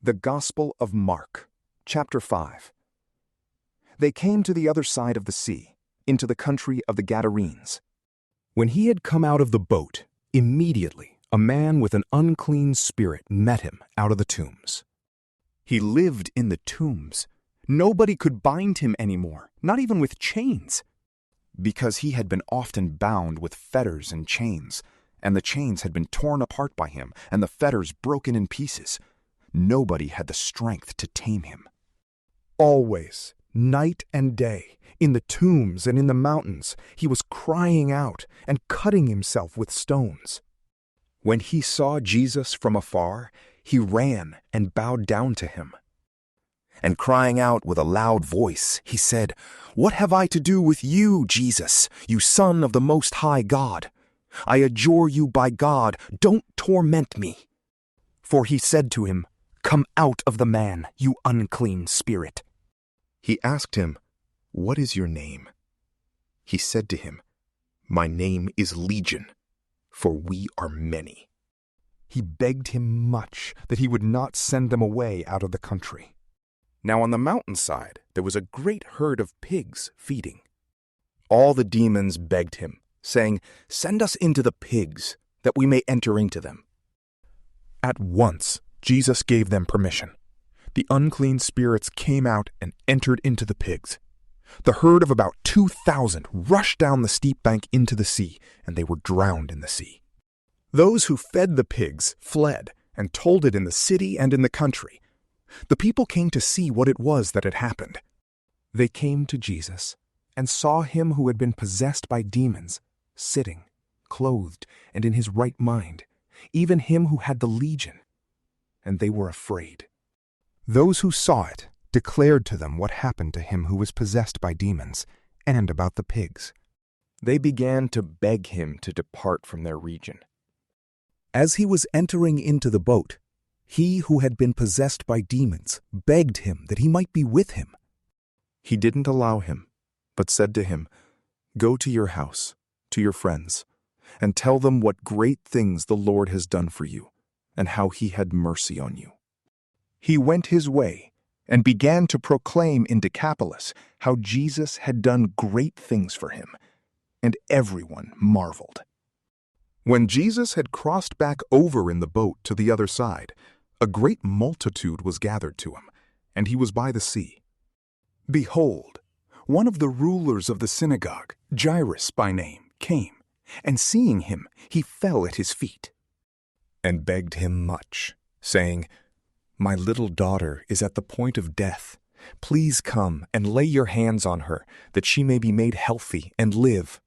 The Gospel of Mark, chapter 5. They came to the other side of the sea, into the country of the Gadarenes. When he had come out of the boat, immediately a man with an unclean spirit met him out of the tombs. He lived in the tombs. Nobody could bind him anymore, not even with chains, because he had been often bound with fetters and chains, and the chains had been torn apart by him, and the fetters broken in pieces. Nobody had the strength to tame him. Always, night and day, in the tombs and in the mountains, he was crying out and cutting himself with stones. When he saw Jesus from afar, he ran and bowed down to him. And crying out with a loud voice, he said, "What have I to do with you, Jesus, you Son of the Most High God? I adjure you by God, don't torment me." For he said to him, "Come out of the man, you unclean spirit." He asked him, "What is your name?" He said to him, "My name is Legion, for we are many." He begged him much that he would not send them away out of the country. Now on the mountainside there was a great herd of pigs feeding. All the demons begged him, saying, "Send us into the pigs, that we may enter into them." At once Jesus gave them permission. The unclean spirits came out and entered into the pigs. The herd of about 2,000 rushed down the steep bank into the sea, and they were drowned in the sea. Those who fed the pigs fled and told it in the city and in the country. The people came to see what it was that had happened. They came to Jesus and saw him who had been possessed by demons, sitting, clothed, and in his right mind, even him who had the legion. And they were afraid. Those who saw it declared to them what happened to him who was possessed by demons, and about the pigs. They began to beg him to depart from their region. As he was entering into the boat, he who had been possessed by demons begged him that he might be with him. He didn't allow him, but said to him, "Go to your house, to your friends, and tell them what great things the Lord has done for you, and how he had mercy on you." He went his way and began to proclaim in Decapolis how Jesus had done great things for him, and everyone marveled. When Jesus had crossed back over in the boat to the other side, a great multitude was gathered to him, and he was by the sea. Behold, one of the rulers of the synagogue, Jairus by name, came, and seeing him, he fell at his feet and begged him much, saying, "My little daughter is at the point of death. Please come and lay your hands on her, that she may be made healthy and live."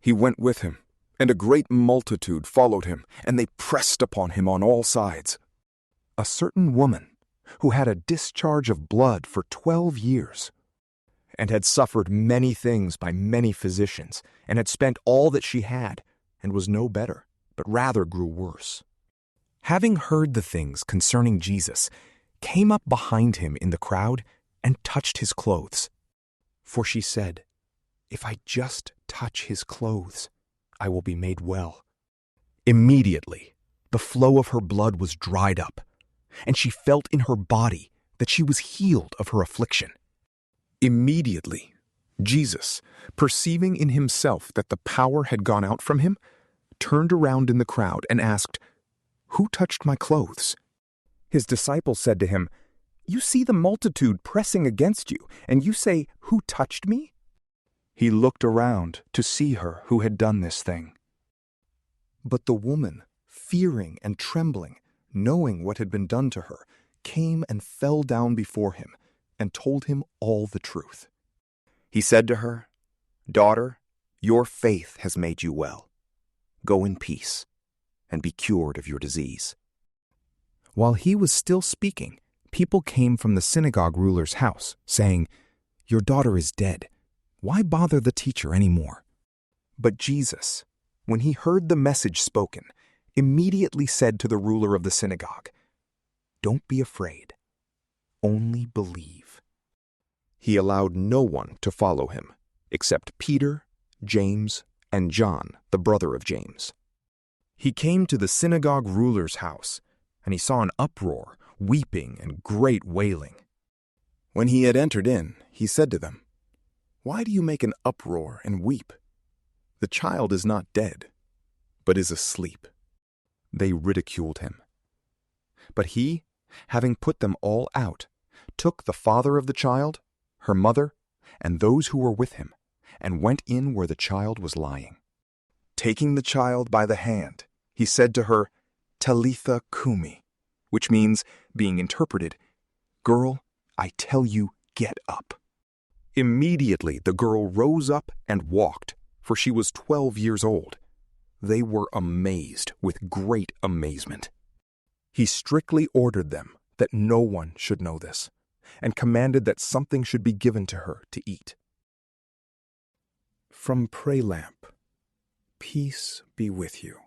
He went with him, and a great multitude followed him, and they pressed upon him on all sides. A certain woman, who had a discharge of blood for 12 years, and had suffered many things by many physicians, and had spent all that she had, and was no better, but rather grew worse, having heard the things concerning Jesus, came up behind him in the crowd and touched his clothes. For she said, "If I just touch his clothes, I will be made well." Immediately, the flow of her blood was dried up, and she felt in her body that she was healed of her affliction. Immediately, Jesus, perceiving in himself that the power had gone out from him, turned around in the crowd and asked, "Who touched my clothes?" His disciples said to him, "You see the multitude pressing against you, and you say, 'Who touched me?'" He looked around to see her who had done this thing. But the woman, fearing and trembling, knowing what had been done to her, came and fell down before him and told him all the truth. He said to her, "Daughter, your faith has made you well. Go in peace and be cured of your disease." While he was still speaking, people came from the synagogue ruler's house, saying, "Your daughter is dead. Why bother the teacher any more?" But Jesus, when he heard the message spoken, immediately said to the ruler of the synagogue, "Don't be afraid, only believe." He allowed no one to follow him, except Peter, James, and John, the brother of James. He came to the synagogue ruler's house, and he saw an uproar weeping and great wailing. When he had entered in, he said to them, "Why do you make an uproar and weep? The child is not dead, but is asleep." They ridiculed him. But he, having put them all out, took the father of the child, her mother, and those who were with him, and went in where the child was lying. Taking the child by the hand, he said to her, "Talitha cumi," which means, being interpreted, "Girl, I tell you, get up." Immediately the girl rose up and walked, for she was 12 years old. They were amazed with great amazement. He strictly ordered them that no one should know this, and commanded that something should be given to her to eat. From PrayLamp, peace be with you.